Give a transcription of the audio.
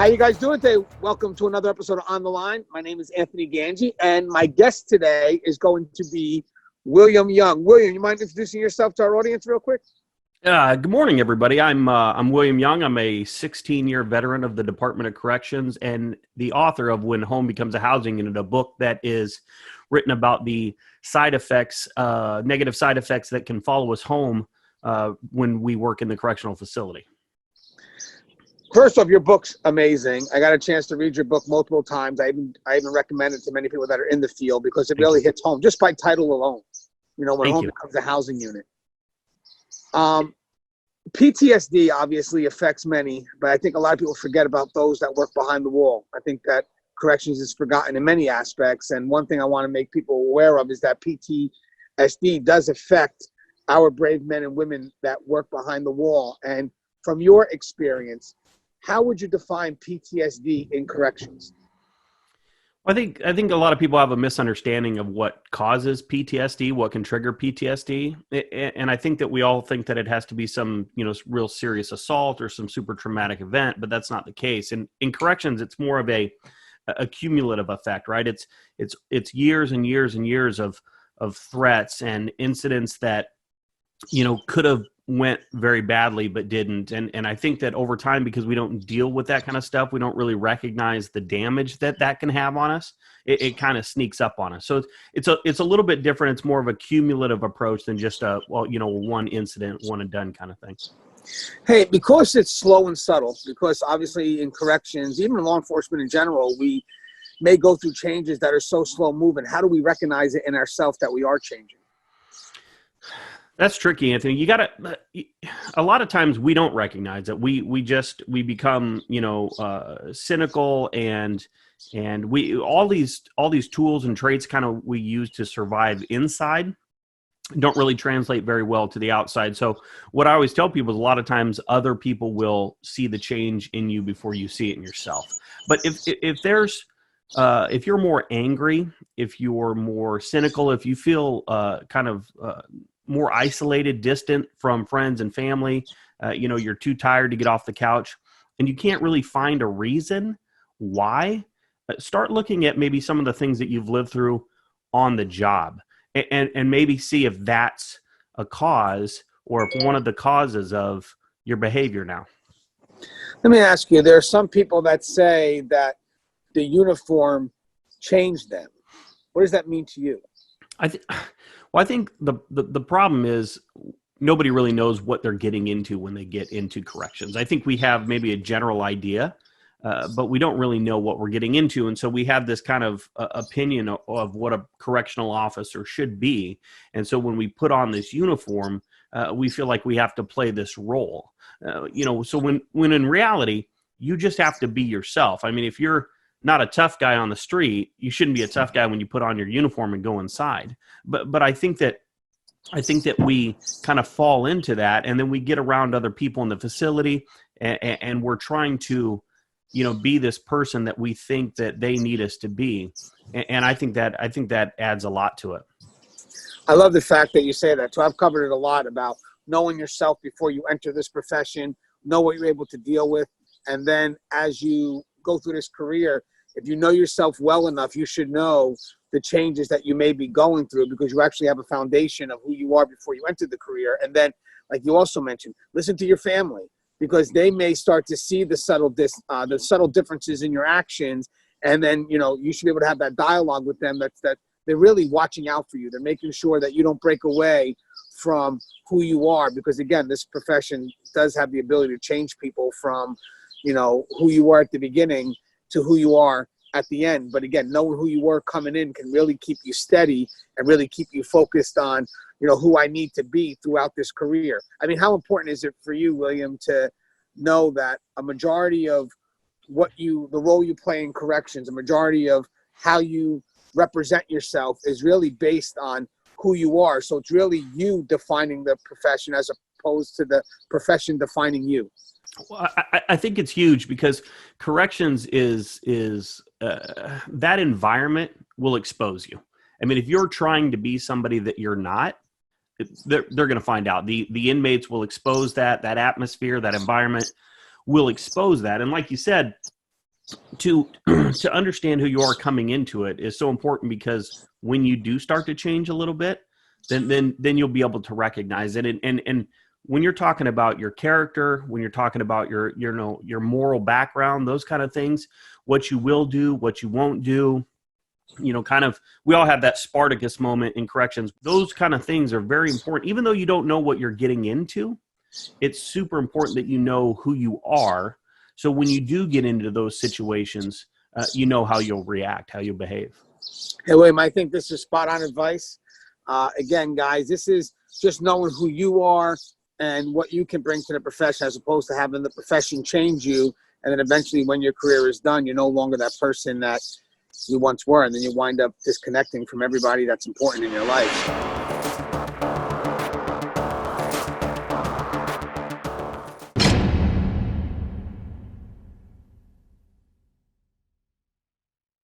How you guys doing today? Welcome to another episode of On the Line. My name is Anthony Gangi, and my guest today is going to be William Young. William, you mind introducing yourself to our audience real quick? Good morning, everybody. I'm William Young. I'm a 16-year veteran of the Department of Corrections and the author of When Home Becomes a Housing Unit, a book that is written about the side effects, negative side effects that can follow us home when we work in the correctional facility. First off, your book's amazing. I got a chance to read your book multiple times. I even recommend it to many people that are in the field because it really hits home just by title alone. You know, when home becomes a housing unit. PTSD obviously affects many, but I think a lot of people forget about those that work behind the wall. I think that corrections is forgotten in many aspects. And one thing I want to make people aware of is that PTSD does affect our brave men and women that work behind the wall. And from your experience, how would you define PTSD in corrections? I think a lot of people have a misunderstanding of what causes PTSD, what can trigger PTSD. And I think that we all think that it has to be some, real serious assault or some super traumatic event, but that's not the case. And in corrections, it's more of a cumulative effect, right? It's years and years and years of threats and incidents that, could have went very badly, but didn't. And I think that over time, because we don't deal with that kind of stuff, we don't really recognize the damage that can have on us. It kind of sneaks up on us. So it's a little bit different. It's more of a cumulative approach than just one incident, one and done kind of thing. Hey, because it's slow and subtle, because obviously in corrections, even in law enforcement in general, we may go through changes that are so slow moving. How do we recognize it in ourselves that we are changing? That's tricky, Anthony. A lot of times we don't recognize it. We become, cynical and we, all these tools and traits kind of we use to survive inside don't really translate very well to the outside. So what I always tell people is a lot of times other people will see the change in you before you see it in yourself. But if you're more angry, if you're more cynical, if you feel more isolated, distant from friends and family, you're too tired to get off the couch and you can't really find a reason why, start looking at maybe some of the things that you've lived through on the job and maybe see if that's a cause or if one of the causes of your behavior now. Let me ask you, there are some people that say that the uniform changed them. What does that mean to you? I think the problem is nobody really knows what they're getting into when they get into corrections. I think we have maybe a general idea, but we don't really know what we're getting into. And so we have this kind of opinion of what a correctional officer should be. And so when we put on this uniform, we feel like we have to play this role. So when in reality, you just have to be yourself. I mean, if you're not a tough guy on the street, you shouldn't be a tough guy when you put on your uniform and go inside. But I think that we kind of fall into that, and then we get around other people in the facility, and we're trying to, be this person that we think that they need us to be. And I think that adds a lot to it. I love the fact that you say that. So I've covered it a lot about knowing yourself before you enter this profession, know what you're able to deal with, and then as you go through this career, if you know yourself well enough, you should know the changes that you may be going through because you actually have a foundation of who you are before you enter the career. And then, like you also mentioned, listen to your family because they may start to see the subtle differences in your actions. And then, you should be able to have that dialogue with them that they're really watching out for you. They're making sure that you don't break away from who you are because, again, this profession does have the ability to change people from who you were at the beginning to who you are at the end. But again, knowing who you were coming in can really keep you steady and really keep you focused on, who I need to be throughout this career. I mean, how important is it for you, William, to know that a majority of the role you play in corrections, a majority of how you represent yourself is really based on who you are. So it's really you defining the profession as opposed to the profession defining you. Well, I think it's huge because corrections is that environment will expose you. I mean, if you're trying to be somebody that you're not, they're going to find out. The inmates will expose that atmosphere, that environment will expose that. And like you said, to to understand who you are coming into it is so important, because when you do start to change a little bit, then you'll be able to recognize it. And when you're talking about your character, when you're talking about your moral background, those kind of things, what you will do, what you won't do, kind of, we all have that Spartacus moment in corrections. Those kind of things are very important. Even though you don't know what you're getting into, it's super important that you know who you are. So when you do get into those situations, you know how you'll react, how you'll behave. Hey, William, I think this is spot on advice. Again, guys, this is just knowing who you are and what you can bring to the profession, as opposed to having the profession change you. And then eventually when your career is done, you're no longer that person that you once were. And then you wind up disconnecting from everybody that's important in your life.